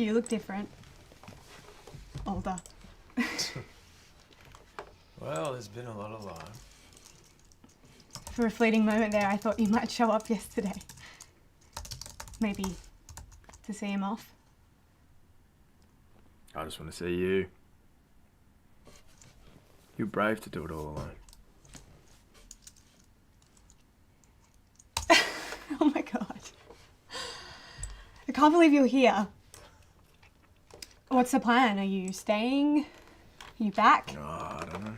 You look different. Older. Well, there's been a lot of life. For a fleeting moment there, I thought you might show up yesterday. Maybe to see him off. I just want to see you. You're brave to do it all alone. Oh my god. I can't believe you're here. What's the plan? Are you staying? Are you back? Oh, I don't know.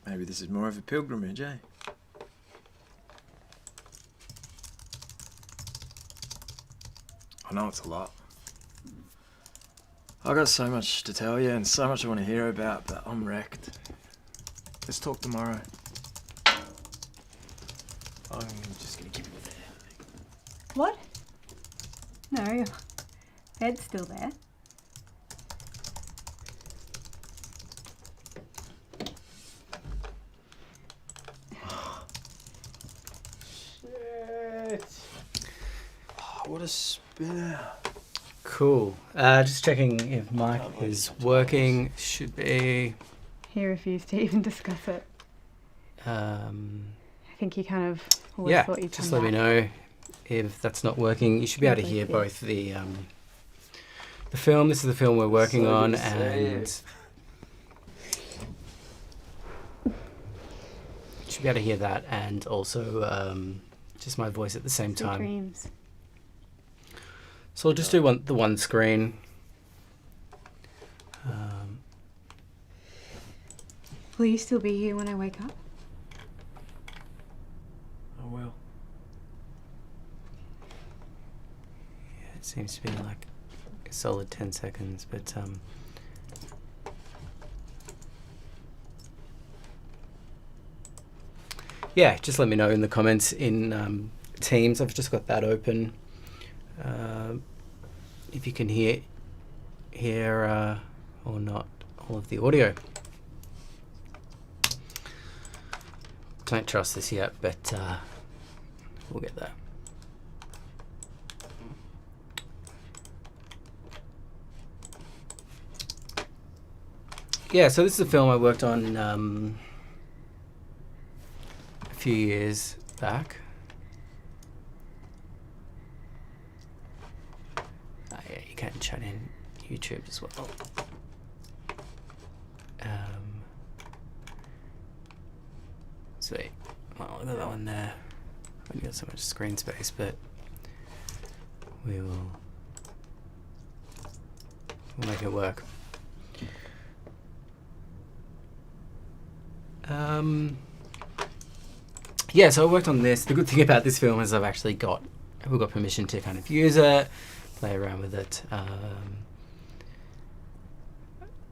Maybe this is more of a pilgrimage, eh? I know it's a lot. I got so much to tell you and so much I want to hear about, but I'm wrecked. Let's talk tomorrow. I'm just gonna keep it there. What? No, your bed's still there. Shit. Oh, what a spinner. Cool. Just checking if mic is working. Should be. He refused to even discuss it. I think he kind of always Yeah, thought you'd just come let me back. know if that's not working. You should be able to hear both the film. This is the film we're working So on, good to see and you should be able to hear that, and also just my voice at the same Sweet time. dreams. So I'll just do the one screen. Will you still be here when I wake up? I will. Yeah, it seems to be like a solid 10 seconds, but yeah, just let me know in the comments in Teams. I've just got that open. If you can hear or not all of the audio. Don't trust this yet, but we'll get there. Yeah, so this is a film I worked on a few years back. Oh, yeah, you can chat in YouTube as well. Sweet. Well, look at that one there. I've only got so much screen space, but we'll make it work. Yeah, so I worked on this. The good thing about this film is we've got permission to kind of use it, play around with it.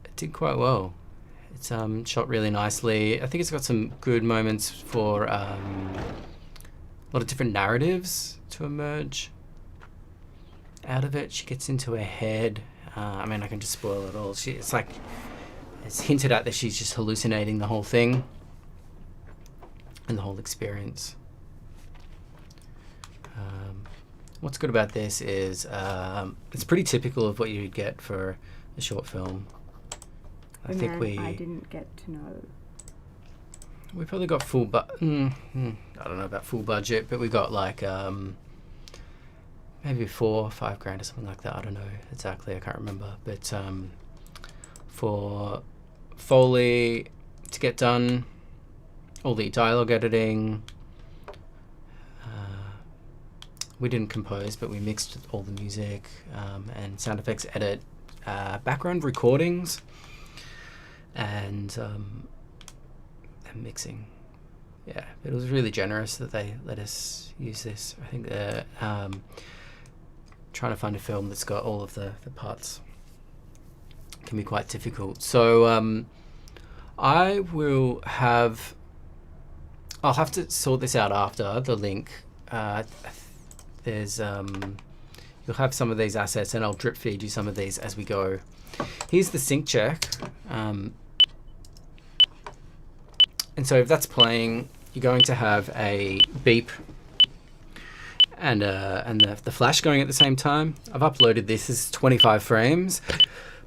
It did quite well. It's shot really nicely. I think it's got some good moments for a lot of different narratives to emerge out of it. She gets into her head. I mean, I can just spoil it all. It's hinted at that she's just hallucinating the whole thing and the whole experience. What's good about this is it's pretty typical of what you'd get for a short film. I didn't get to know. We probably got full I don't know about full budget, but we got like maybe $4 or $5 grand or something like that. I don't know exactly. I can't remember. But for Foley to get done, all the dialogue editing. We didn't compose, but we mixed all the music and sound effects edit, background recordings, and mixing. Yeah, it was really generous that they let us use this. I think they're trying to find a film that's got all of the parts can be quite difficult. So I'll have to sort this out after the link. There's you'll have some of these assets, and I'll drip feed you some of these as we go. Here's the sync check. And so if that's playing, you're going to have a beep. and the flash going at the same time. I've uploaded this as 25 frames,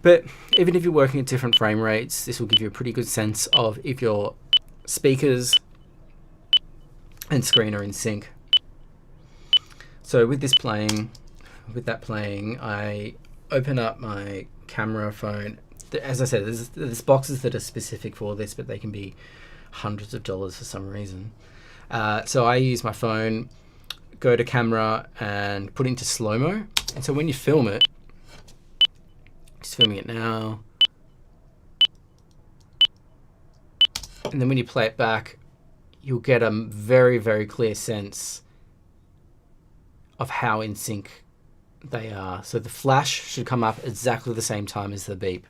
but even if you're working at different frame rates, this will give you a pretty good sense of if your speakers and screen are in sync. So with that playing, I open up my camera phone. As I said, there's boxes that are specific for this, but they can be hundreds of dollars for some reason. So I use my phone, go to camera and put it into slow-mo. And so when you film it, just filming it now, and then when you play it back, you'll get a very, very clear sense of how in sync they are. So the flash should come up exactly the same time as the beep.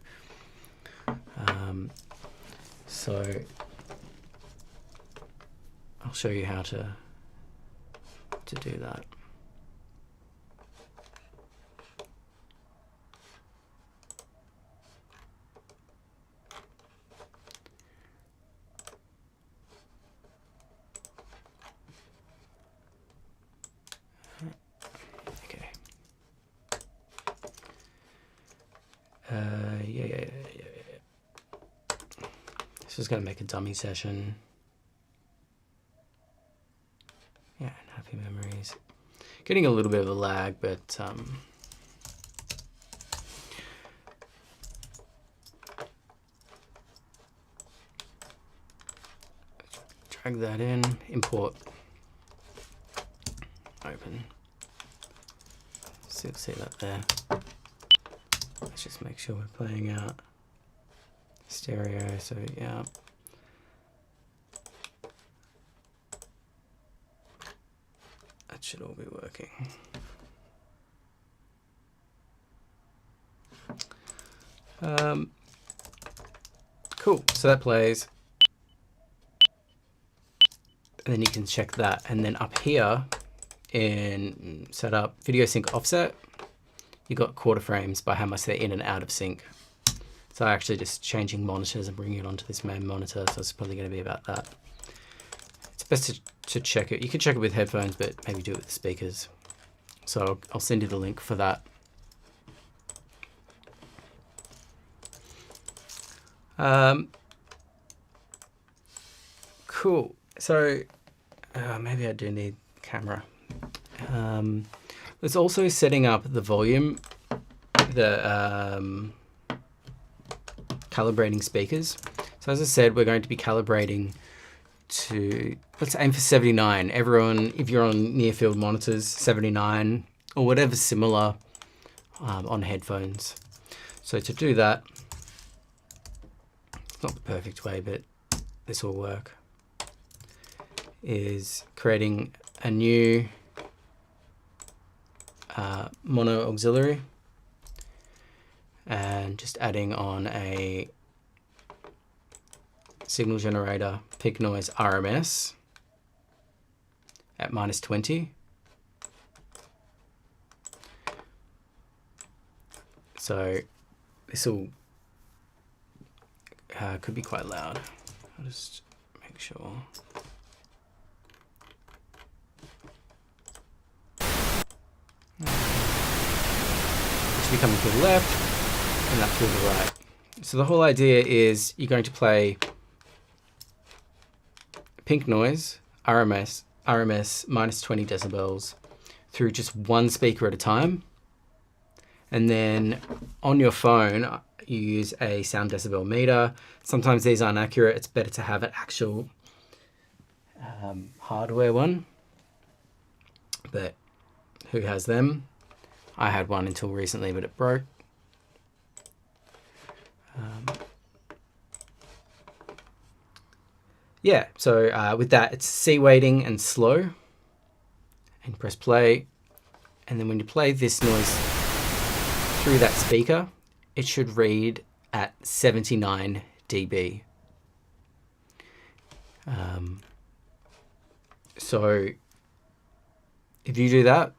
So I'll show you how to do that. Okay. Yeah. This is going to make a dummy session. Yeah, and happy memories. Getting a little bit of a lag, but drag that in, import, open. See that there. Let's just make sure we're playing out stereo, so yeah. That should all be working. Cool, so that plays. And then you can check that. And then up here in setup, video sync offset, you got quarter frames by how much they're in and out of sync. So I'm actually just changing monitors and bringing it onto this main monitor, so it's probably going to be about that. It's best to check it. You can check it with headphones, but maybe do it with the speakers. So I'll send you the link for that. Cool. So maybe I do need camera. There's also setting up the volume, the calibrating speakers. So as I said, we're going to be calibrating to, let's aim for 79. Everyone, if you're on near field monitors, 79 or whatever similar on headphones. So to do that, it's not the perfect way, but this will work, is creating a new mono auxiliary and just adding on a signal generator peak noise RMS at -20. So this will could be quite loud. I'll just make sure. It should be coming to the left and up to the right. So the whole idea is you're going to play pink noise, RMS -20 decibels through just one speaker at a time. And then on your phone, you use a sound decibel meter. Sometimes these aren't accurate. It's better to have an actual hardware one. But who has them? I had one until recently, but it broke. Yeah, so with that, it's C weighting and slow. And press play. And then when you play this noise through that speaker, it should read at 79 dB. So if you do that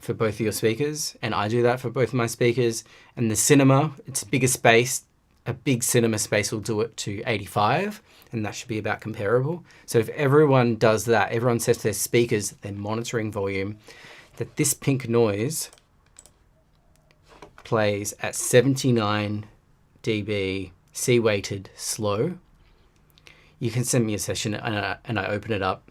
for both of your speakers, and I do that for both of my speakers, and the cinema, it's bigger space, a big cinema space will do it to 85, and that should be about comparable. So if everyone does that, everyone sets their speakers, their monitoring volume, that this pink noise plays at 79 dB, C-weighted, slow, you can send me a session and I open it up,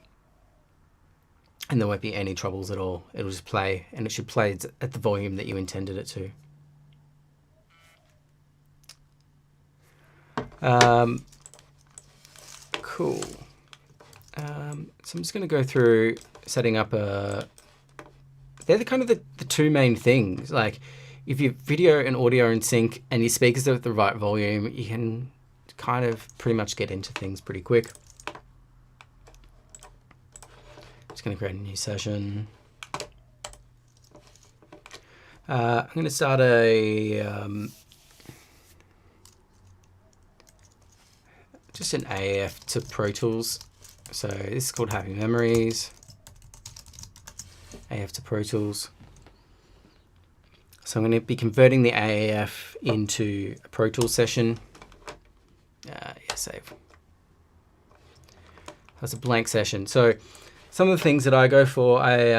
and there won't be any troubles at all. It'll just play, and it should play at the volume that you intended it to. Cool. So I'm just going to go through setting up a... They're the two main things. Like, if your video and audio are in sync and your speakers are at the right volume, you can kind of pretty much get into things pretty quick. Just going to create a new session. I'm going to start just an AF to Pro Tools. So this is called Happy Memories. AF to Pro Tools. So I'm going to be converting the AAF into a Pro Tools session. Yeah, save. That's a blank session. So some of the things that I go for, I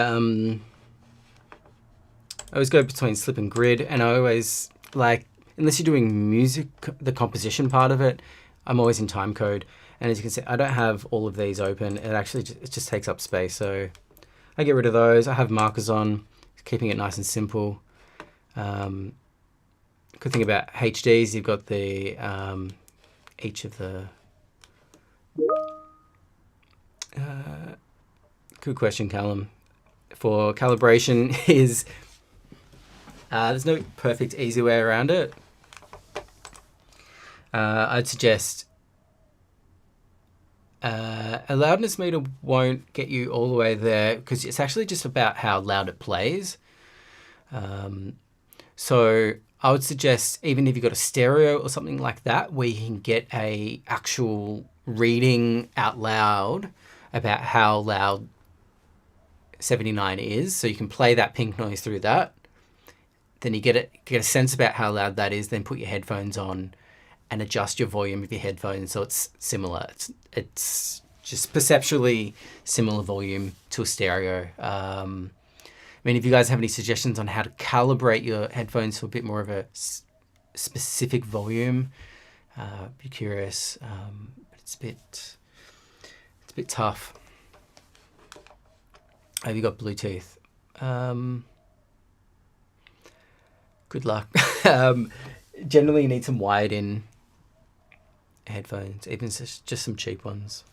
always go between slip and grid, and I always like, unless you're doing music, the composition part of it, I'm always in timecode. And as you can see, I don't have all of these open. It just takes up space. So I get rid of those. I have markers on, keeping it nice and simple. Good thing about HDs, you've got the each of the... good question, Callum. For calibration is there's no perfect easy way around it. I'd suggest a loudness meter won't get you all the way there, because it's actually just about how loud it plays. So I would suggest, even if you've got a stereo or something like that, where you can get a actual reading out loud about how loud 79 is, so you can play that pink noise through that. Then you get a sense about how loud that is, then put your headphones on and adjust your volume of your headphones so it's similar. It's just perceptually similar volume to a stereo. I mean, if you guys have any suggestions on how to calibrate your headphones for a bit more of a specific volume, be curious. But it's a bit tough. Have you got Bluetooth? Good luck. Generally, you need some wired-in headphones, even just some cheap ones.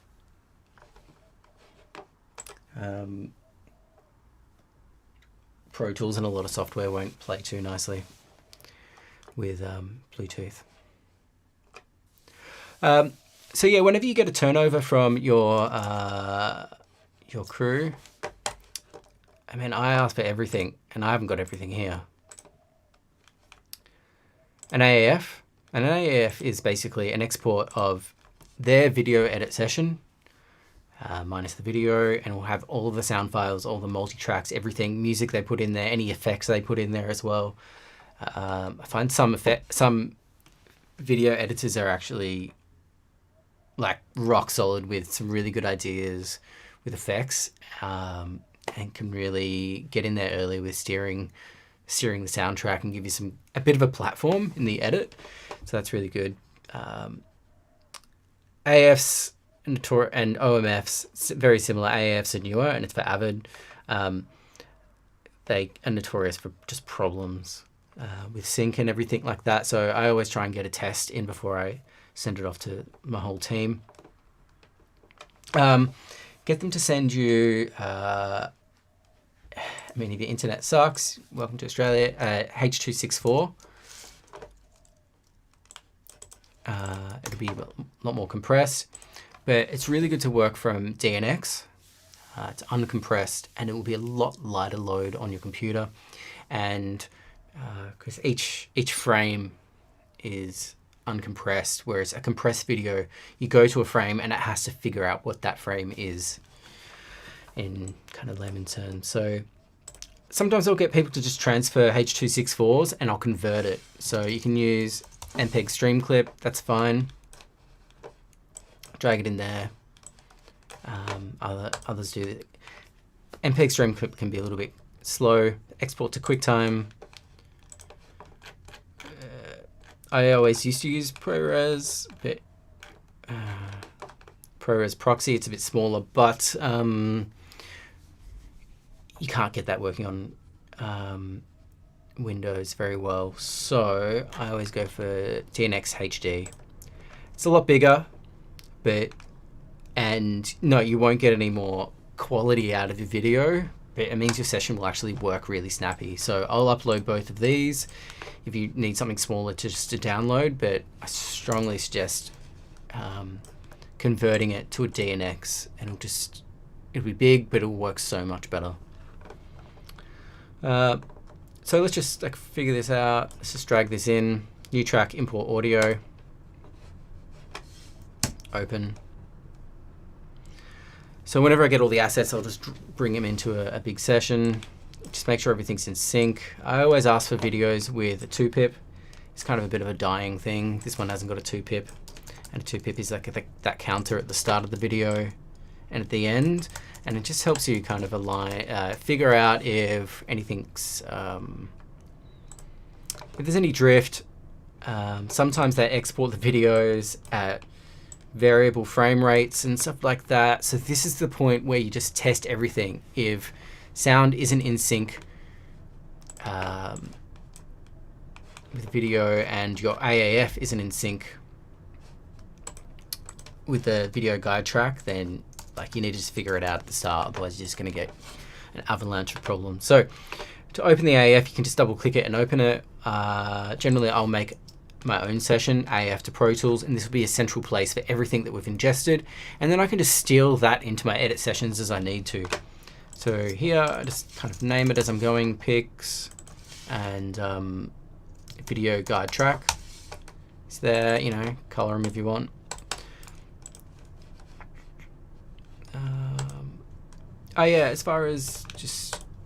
Pro Tools and a lot of software won't play too nicely with Bluetooth. So yeah, whenever you get a turnover from your crew, I mean, I ask for everything, and I haven't got everything here. An AAF is basically an export of their video edit session, minus the video, and we'll have all of the sound files, all the multi-tracks, everything, music they put in there, any effects they put in there as well. I find some video editors are actually like rock solid with some really good ideas with effects, and can really get in there early with steering the soundtrack and give you a bit of a platform in the edit. So that's really good. AFs and OMFs, very similar. AFs are newer, and it's for Avid. They are notorious for just problems with sync and everything like that. So I always try and get a test in before I send it off to my whole team. Get them to send you, I mean, if your internet sucks, welcome to Australia, H.264. It'll be a lot more compressed, but it's really good to work from DNX. It's uncompressed, and it will be a lot lighter load on your computer, and because each frame is uncompressed, whereas a compressed video, you go to a frame and it has to figure out what that frame is in kind of layman's terms. So sometimes I'll get people to just transfer H.264s and I'll convert it. So you can use MPEG stream clip, that's fine. Drag it in there. Others do. MPEG stream clip can be a little bit slow. Export to QuickTime. I always used to use ProRes, but ProRes Proxy, it's a bit smaller, but you can't get that working on Windows very well. So I always go for DNX HD. It's a lot bigger, and no, you won't get any more quality out of your video, but it means your session will actually work really snappy. So I'll upload both of these if you need something smaller to download, but I strongly suggest converting it to a DNX, and it'll be big, but it'll work so much better. So let's just figure this out. Let's just drag this in. New track, import audio. Open. So whenever I get all the assets, I'll just bring them into a big session. Just make sure everything's in sync. I always ask for videos with a 2-pip. It's kind of a bit of a dying thing. This one hasn't got a 2-pip. And a 2-pip is that counter at the start of the video and at the end. And it just helps you kind of figure out if anything's, if there's any drift. Sometimes they export the videos at variable frame rates and stuff like that. So this is the point where you just test everything. If sound isn't in sync with the video and your AAF isn't in sync with the video guide track, then you need to just figure it out at the start, otherwise you're just going to get an avalanche of problems. So to open the AAF, you can just double click it and open it. Generally I'll make my own session, AAF to Pro Tools, and this will be a central place for everything that we've ingested, and then I can just steal that into my edit sessions as I need to. So here I just kind of name it as I'm going, pics, and video guide track. It's there, color them if you want. Oh yeah, as far as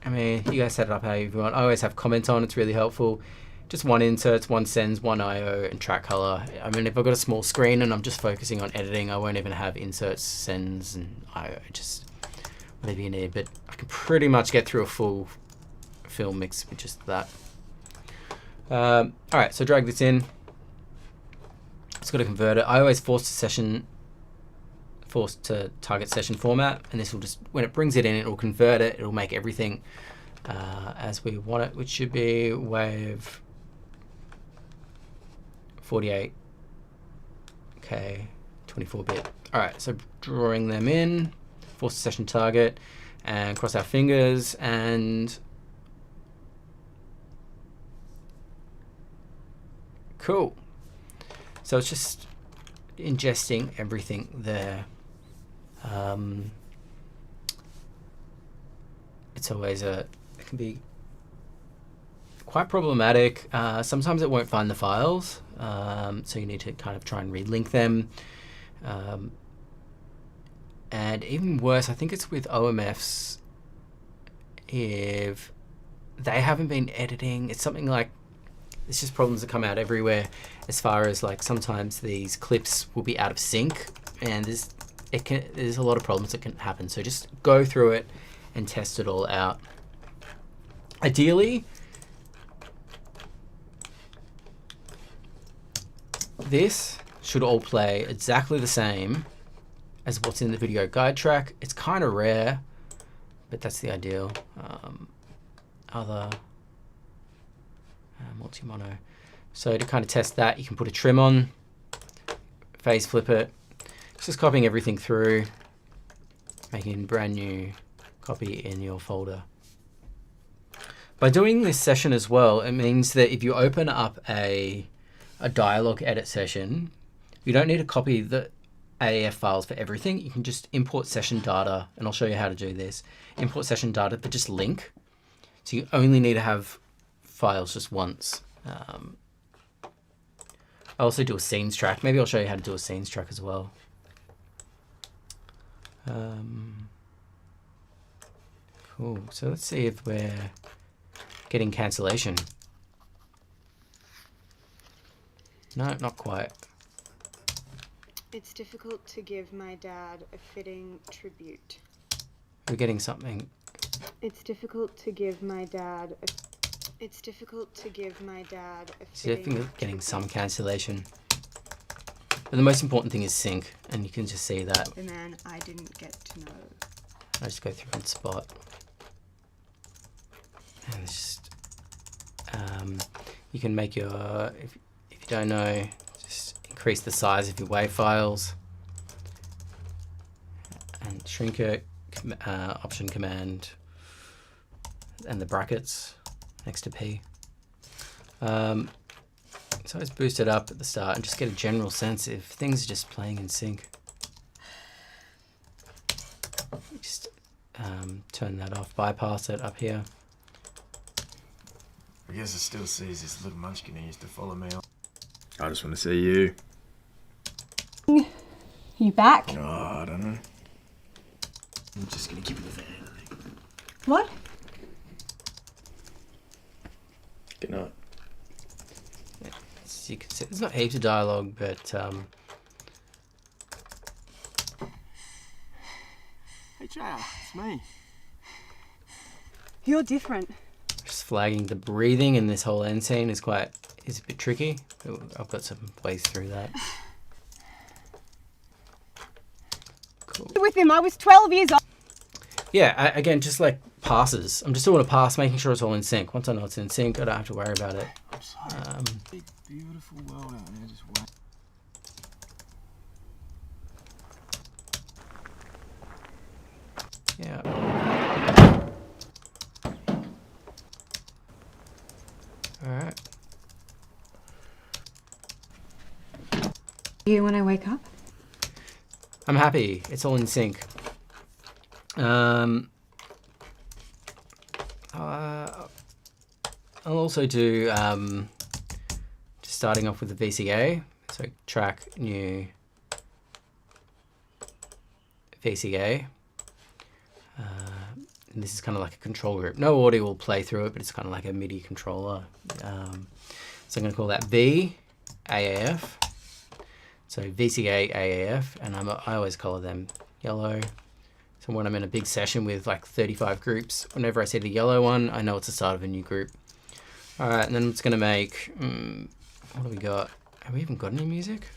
you guys set it up how you want. I always have comments on, it's really helpful. Just one inserts, one sends, one IO, and track color. I mean, if I've got a small screen and I'm just focusing on editing, I won't even have inserts, sends, and IO, just whatever you need. But I can pretty much get through a full film mix with just that. All right, so drag this in. It's got to convert it. I always force to target session format, and this will just, when it brings it in, it will convert it. It'll make everything as we want it, which should be WAV 48K 24-bit. All right, so drawing them in, force the session target, and cross our fingers, and cool. So it's just ingesting everything there. It's always it can be quite problematic. Sometimes it won't find the files, so you need to kind of try and relink them. And even worse, I think it's with OMFs, if they haven't been editing, it's something like, it's just problems that come out everywhere, as far as sometimes these clips will be out of sync, and there's a lot of problems that can happen. So just go through it and test it all out. Ideally, this should all play exactly the same as what's in the video guide track. It's kind of rare, but that's the ideal. Other multi-mono. So to kind of test that, you can put a trim on, phase flip it. It's just copying everything through, making a brand new copy in your folder. By doing this session as well, it means that if you open up a dialog edit session, you don't need to copy the AAF files for everything. You can just import session data, and I'll show you how to do this. Import session data, but just link. So you only need to have files just once. I also do a scenes track. Maybe I'll show you how to do a scenes track as well. Cool. So let's see if we're getting cancellation. No, not quite. It's difficult to give my dad a fitting tribute. We're getting something. It's difficult to give my dad a... It's difficult to give my dad a So I fitting think we're getting tribute. some cancellation. But the most important thing is sync, and you can just see that. The man I didn't get to know. I just go through and spot. And it's just, you can make your, if you don't know, just increase the size of your WAV files and shrink it, option command, and the brackets next to P. So let's boost it up at the start and just get a general sense if things are just playing in sync. Just turn that off, bypass it up here. I guess it still sees this little munchkin he used to follow me on. I just want to see you. You back? Oh, I don't know. I'm just gonna keep it a fan, I think. What? Good night. As you can see, there's not heaps of dialogue, but Hey, Jaya, it's me. You're different. just flagging the breathing in this whole end scene is a bit tricky. I've got some ways through that. Cool. With him, I was 12 years old. Yeah, again, just like passes. I'm just doing a pass, making sure it's all in sync. Once I know it's in sync, I don't have to worry about it. I'm sorry. Big, beautiful world out there just wait. Yeah. Alright. You when I wake up? I'm happy. It's all in sync. I'll also do just starting off with the VCA. So track new VCA. And this is kind of like a control group. No audio will play through it, but it's kind of like a MIDI controller. So I'm going to call that VAF. So VCA AAF, and I always color them yellow. So when I'm in a big session with like 35 groups, whenever I see the yellow one, I know it's the start of a new group. All right, and then I'm just gonna make, what do we got? Have we even got any music?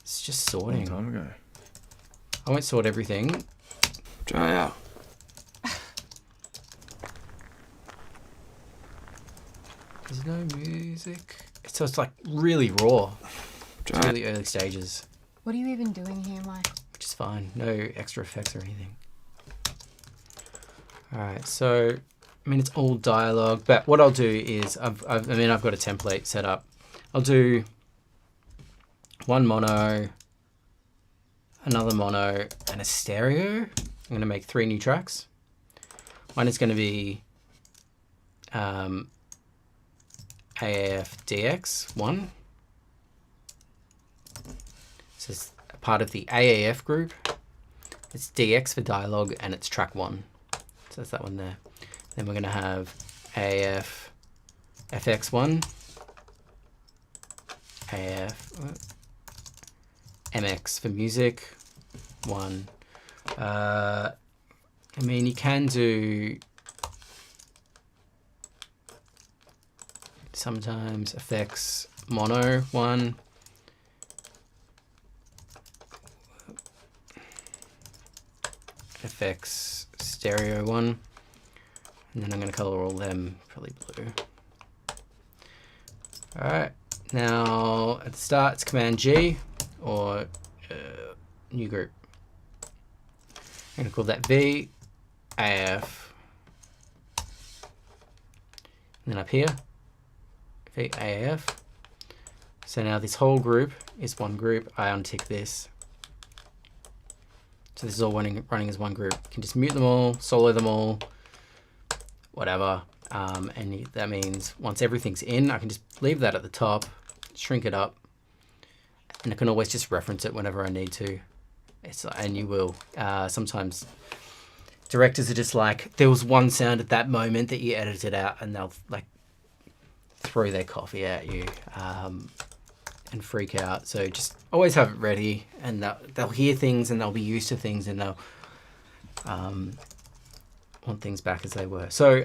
It's just Long sorting. time ago. I won't sort everything. Jaya. There's no music. So it's like really raw. It's really early stages, What are you even doing here, Mike? which is fine. No extra effects or anything. All right, so I mean it's all dialogue, but what I'll do is I've got a template set up. I'll do one mono, another mono, and a stereo. I'm going to make 3 new tracks. One is going to be AAF DX1. So it's a part of the AAF group. It's DX for dialogue and it's track 1. So that's that one there. Then we're going to have AAF FX1, AAF MX for music 1. I mean, you can do sometimes effects mono 1. Effects stereo 1. And then I'm going to color all them probably blue. Alright, now at the start it's Command G or new group. I'm going to call that VAF. And then up here, VAF. So now this whole group is one group. I untick this. So this is all running as one group. You can just mute them all, solo them all, whatever. And that means once everything's in, I can just leave that at the top, shrink it up, and I can always just reference it whenever I need to. And you will. Sometimes directors are just like, there was one sound at that moment that you edited out, and they'll like throw their coffee at you and freak out. So just always have it ready, and they'll hear things and they'll be used to things, and they'll want things back as they were. So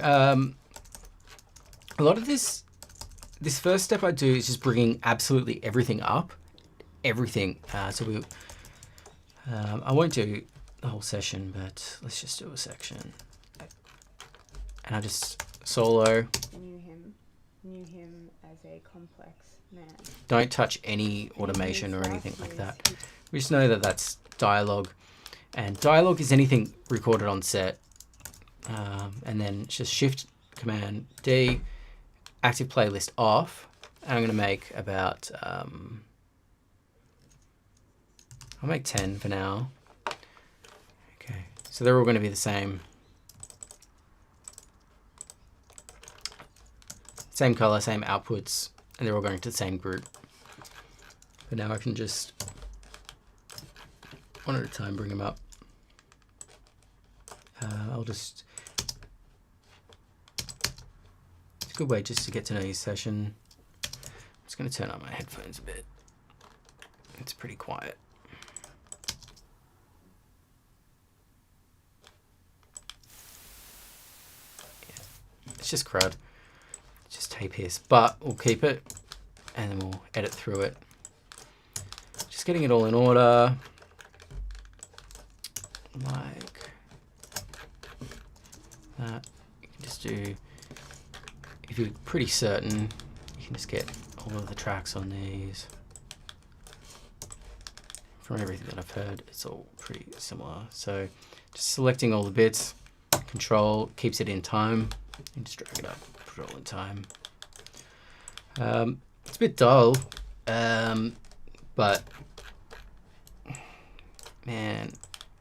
a lot of this first step I do is just bringing absolutely everything up, everything. So I won't do the whole session, but let's just do a section. And I just solo. Knew him as a complex man. Don't touch any automation or anything like that. We just know that that's dialogue, and dialogue is anything recorded on set. And then just Shift Command D, active playlist off. And I'm going to make about I'll make 10 for now. Okay, so they're all going to be the same. Same color, same outputs, and they're all going to the same group. But now I can just, one at a time, bring them up. I'll just, it's a good way just to get to know your session. I'm just going to turn up my headphones a bit. It's pretty quiet. Yeah. It's just crud. Just tape hiss, but we'll keep it and then we'll edit through it. Just getting it all in order. Like that. You can just do, if you're pretty certain, you can just get all of the tracks on these. From everything that I've heard, it's all pretty similar. So just selecting all the bits, Control keeps it in time, and just drag it up. All in time. It's a bit dull, but man,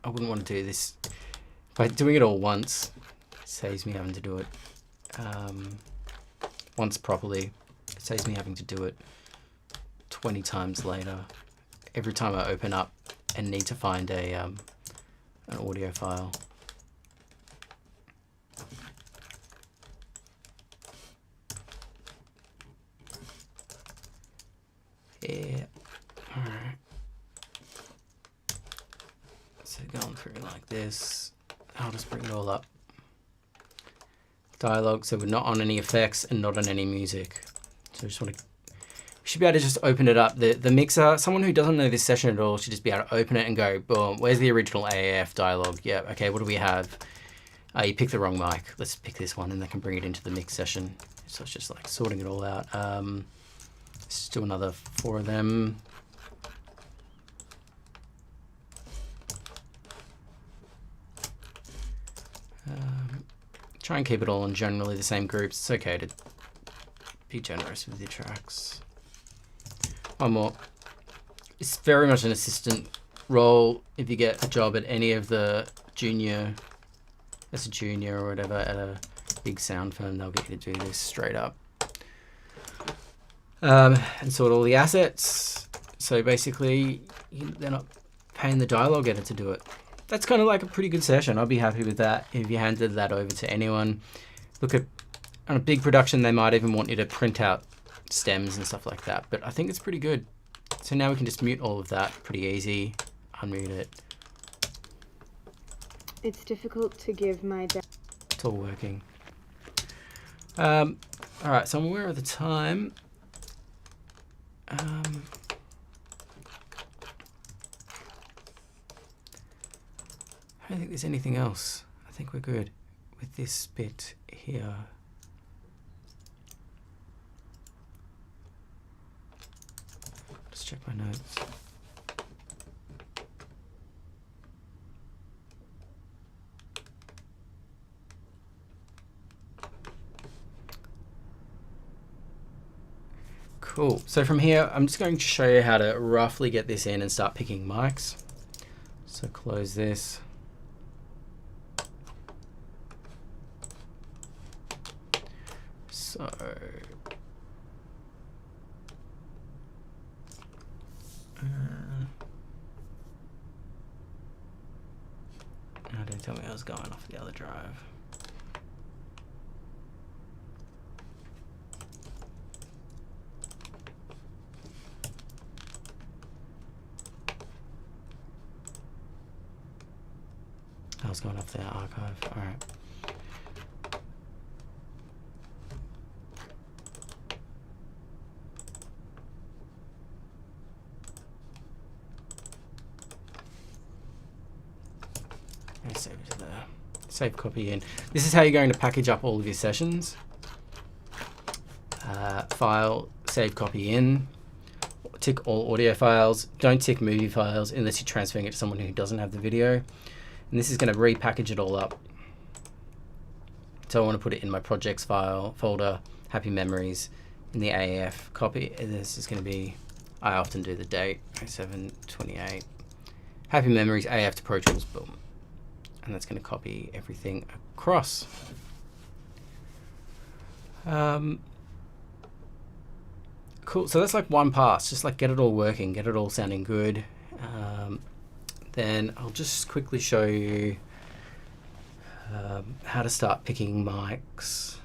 I wouldn't want to do this. By doing it all once, it saves me having to do it once properly. It saves me having to do it 20 times later. Every time I open up and need to find a an audio file. Yeah, alright. So going through like this, I'll just bring it all up. Dialogue, so we're not on any effects and not on any music. So I just want to, we should be able to just open it up. The mixer, someone who doesn't know this session at all should just be able to open it and go, boom, where's the original AAF dialogue? Yeah, okay, what do we have? You picked the wrong mic. Let's pick this one, and they can bring it into the mix session. So it's just like sorting it all out. Let's do another 4 of them. Try and keep it all in generally the same groups. It's okay to be generous with your tracks. One more. It's very much an assistant role. If you get a job at any of the junior, as a junior or whatever, at a big sound firm, they'll get you to do this straight up. And sort all the assets. So basically, they're not paying the dialogue editor to do it. That's kind of like a pretty good session. I'd be happy with that if you handed that over to anyone. Look at, on a big production, they might even want you to print out stems and stuff like that. But I think it's pretty good. So now we can just mute all of that. Pretty easy. Unmute it. It's difficult to give my dad. It's all working. All right, so I'm aware of the time. I don't think there's anything else. I think we're good with this bit here. Just check my notes. Cool. So from here, I'm just going to show you how to roughly get this in and start picking mics. So close this. So Oh, don't tell me I was going off the other drive. I was going off the archive. All right. Save it to there. Save copy in. This is how you're going to package up all of your sessions. File, save copy in. Tick all audio files. Don't tick movie files unless you're transferring it to someone who doesn't have the video. And this is going to repackage it all up. So I want to put it in my projects file folder, happy memories, in the AAF copy. And this is going to be, I often do the date, 07/28. Happy memories, AAF to Pro Tools, boom. And that's going to copy everything across. Cool, so that's like one pass, just like get it all working, get it all sounding good. Then I'll just quickly show you how to start picking mics.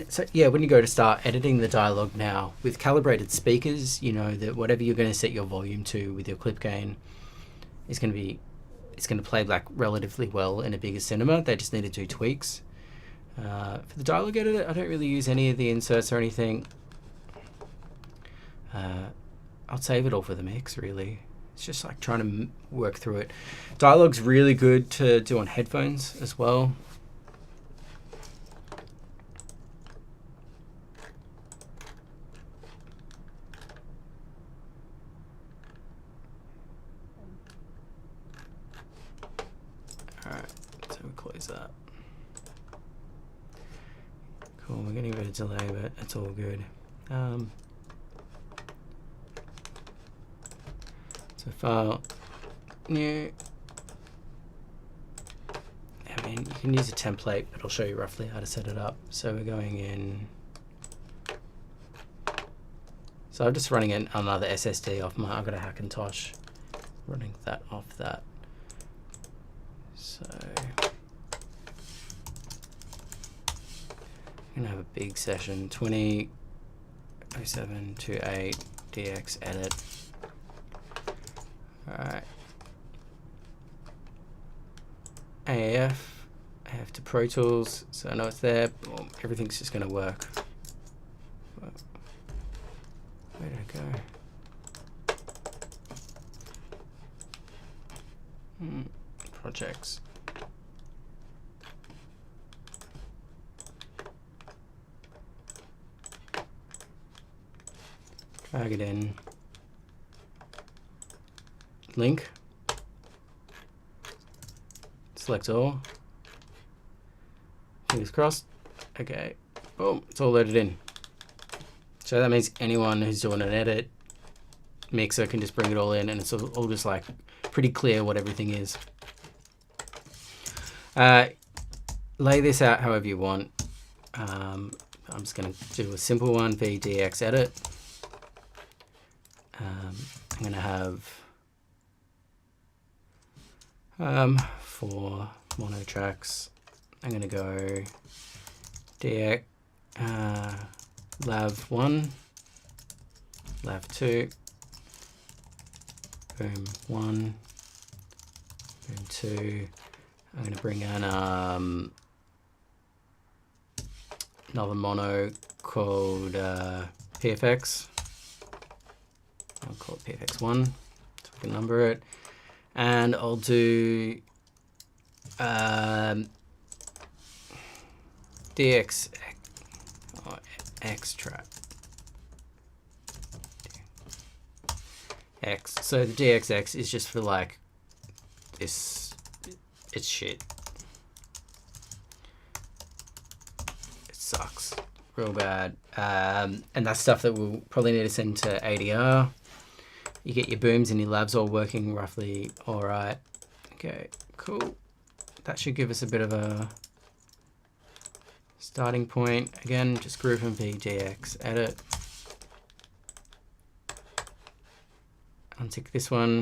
So yeah, when you go to start editing the dialogue now with calibrated speakers, you know that whatever you're going to set your volume to with your clip gain is going to be, it's going to play back relatively well in a bigger cinema. They just need to do tweaks. For the dialogue editor, I don't really use any of the inserts or anything. I'll save it all for the mix, really. It's just like trying to work through it. Dialogue's really good to do on headphones as well. That. Cool, we're getting a bit of delay, but it's all good. So file, new. I mean, you can use a template, but I'll show you roughly how to set it up. So we're going in. So I'm just running another SSD off my, I've got a Hackintosh, running that off that. So I'm gonna have a big session, 20:07:28 DX edit. Alright. AF to Pro Tools, so I know it's there. Boom. Everything's just gonna work. Where did it go? Projects. Drag it in. Link. Select all. Fingers crossed. Okay. Boom. It's all loaded in. So that means anyone who's doing an edit mixer can just bring it all in, and it's all just like pretty clear what everything is. Lay this out however you want. I'm just going to do a simple one, VDX edit. I'm going to have 4 mono tracks. I'm going to go DX Lav 1, Lav 2, boom 1, boom 2. I'm going to bring in another mono called PFX. I'll call it PFX1, so we can number it. And I'll do DX X track. X. So the DXX is just for like this. It's shit. It sucks real bad. And that's stuff that we'll probably need to send to ADR. You get your booms and your labs all working roughly all right. Okay, cool. That should give us a bit of a Starting point, again, just group and PGX, edit. Untick this one.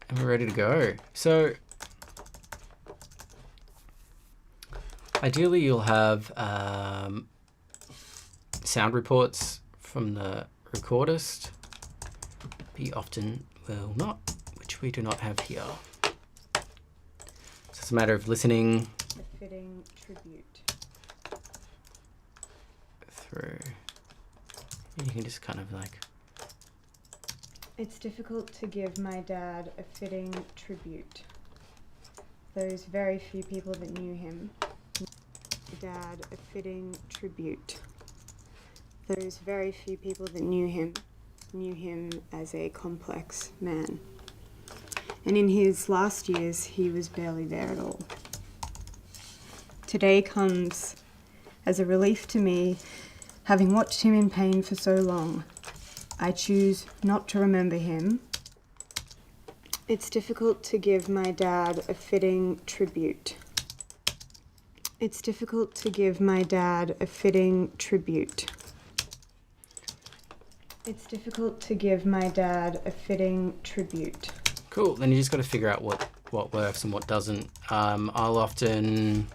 And we're ready to go. So, ideally you'll have sound reports from the recordist. But often will not, which we do not have here. So it's a matter of listening A fitting tribute. through. And you can just kind of like, It's difficult to give my dad a fitting tribute. Those very few people that knew him. Dad, a fitting tribute. Those very few people that knew him as a complex man. And in his last years, he was barely there at all. Today comes as a relief to me, having watched him in pain for so long. I choose not to remember him. It's difficult to give my dad a fitting tribute. It's difficult to give my dad a fitting tribute. It's difficult to give my dad a fitting tribute. cool. Then you just got to figure out what works and what doesn't. I'll often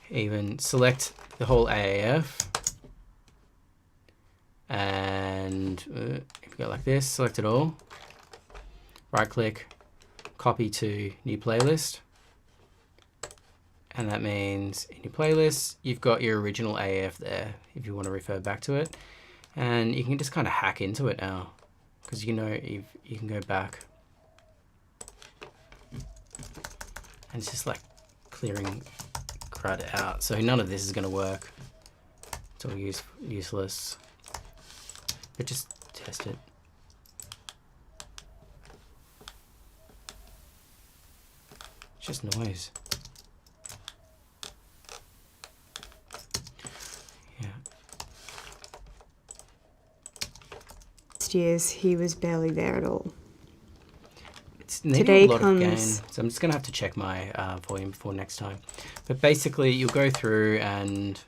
even select the whole AAF. And if we go like this, select it all. Right click, copy to new playlist. And that means in your playlist, you've got your original AAF there if you want to refer back to it. And you can just kind of hack into it now because you know you can go back. And it's just like clearing crud out. So none of this is going to work. It's all useless. But just test it. It's just noise. Yeah. Last years, he was barely there at all. It's needing Today a lot of gain. comes- So I'm just going to have to check my volume before next time. But basically, you'll go through and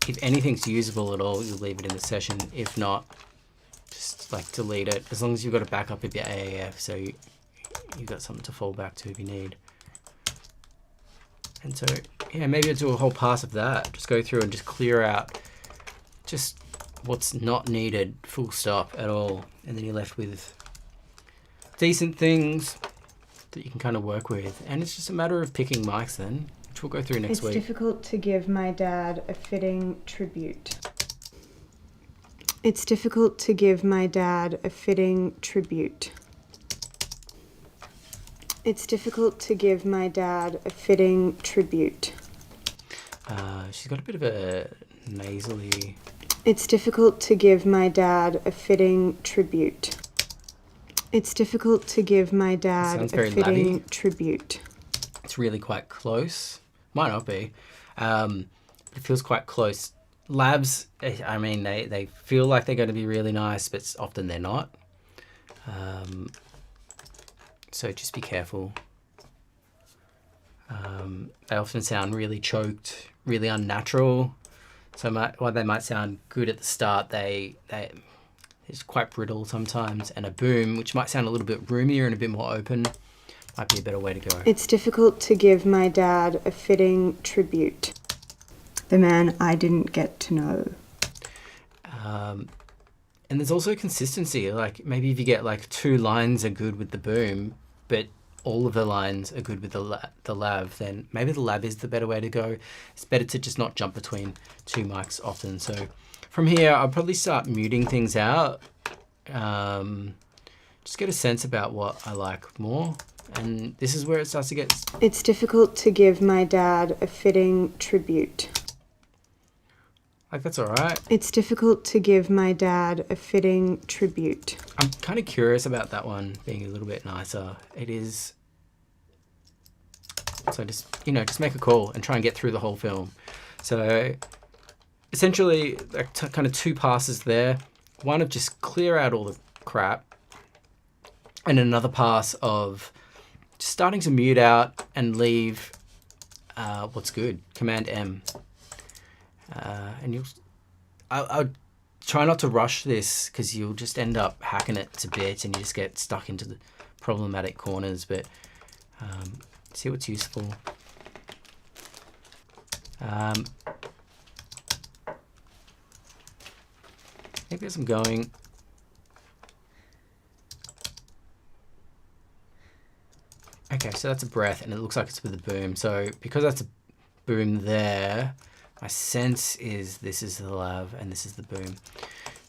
if anything's usable at all, you'll leave it in the session. If not, just like delete it. As long as you've got a backup of your AAF, so you've got something to fall back to if you need. And so, yeah, maybe I'll do a whole pass of that. Just go through and just clear out just what's not needed, full stop at all. And then you're left with decent things that you can kind of work with. And it's just a matter of picking mics then, which we'll go through next It's week. difficult to give my dad a fitting tribute. It's difficult to give my dad a fitting tribute. It's difficult to give my dad a fitting tribute. She's got a bit of a nasally... It's difficult to give my dad a fitting tribute. It's difficult to give my dad Sounds a very fitting laddie. tribute. It's really quite close. Might not be. But it feels quite close. Labs, I mean, they feel like they're going to be really nice, but often they're not. So just be careful. They often sound really choked, really unnatural. So while they might sound good at the start, it's quite brittle sometimes. And a boom, which might sound a little bit roomier and a bit more open, might be a better way to go. It's difficult to give my dad a fitting tribute. The man I didn't get to know. And there's also consistency. Like maybe if you get like 2 lines are good with the boom, but all of the lines are good with the lav, then maybe the lav is the better way to go. It's better to just not jump between 2 mics often. So from here, I'll probably start muting things out. Just get a sense about what I like more. And this is where it starts to get... It's difficult to give my dad a fitting tribute. Like, that's all right. It's difficult to give my dad a fitting tribute. I'm kind of curious about that one being a little bit nicer. It is... So just make a call and try and get through the whole film. So essentially, like kind of 2 passes there. One of just clear out all the crap. And another pass of just starting to mute out and leave what's good. Command M. And I'll try not to rush this because you'll just end up hacking it to bits and you just get stuck into the problematic corners, but see what's useful. Maybe as I'm going, okay, so that's a breath and it looks like it's with a boom. So because that's a boom there, my sense is this is the lav and this is the boom.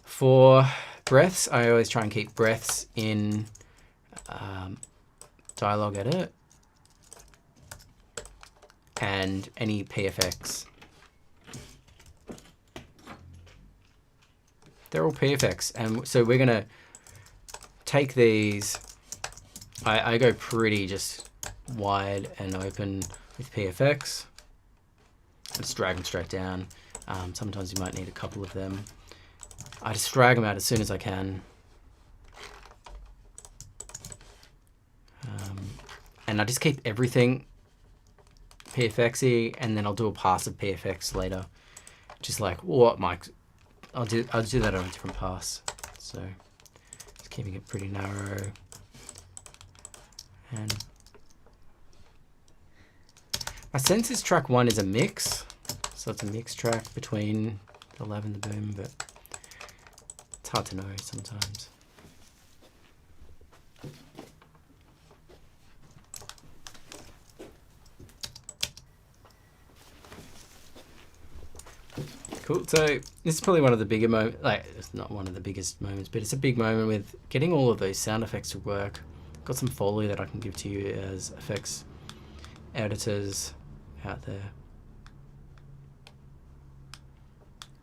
For breaths, I always try and keep breaths in dialogue edit and any PFX. They're all PFX, and so we're gonna take these. I go pretty just wide and open with PFX. Just drag them straight down. Sometimes you might need a couple of them. I just drag them out as soon as I can. And I just keep everything PFX-y, and then I'll do a pass of PFX later. Just like, what, Mike? I'll do that on a different pass. So just keeping it pretty narrow. And my sense is track 1 is a mix. So it's a mixed track between the lav and the boom, but it's hard to know sometimes. Cool. So this is probably one of the bigger moments, like it's not one of the biggest moments, but it's a big moment with getting all of those sound effects to work. Got some Foley that I can give to you as effects editors out there.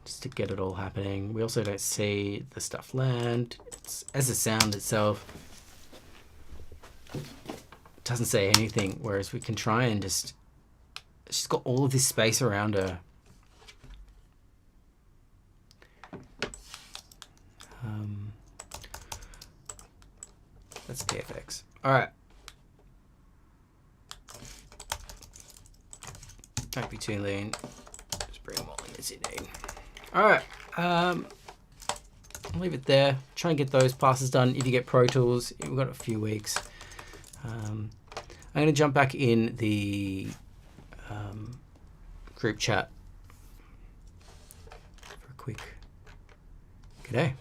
Just to get it all happening. We also don't see the stuff land. It's, as the sound itself, it doesn't say anything, whereas we can try and just, she's got all of this space around her. That's PFX. All right. Don't be too lean. Just bring them all in as you need. All right. I'll leave it there. Try and get those passes done. If you get Pro Tools, we've got a few weeks. I'm going to jump back in the group chat for a quick g'day.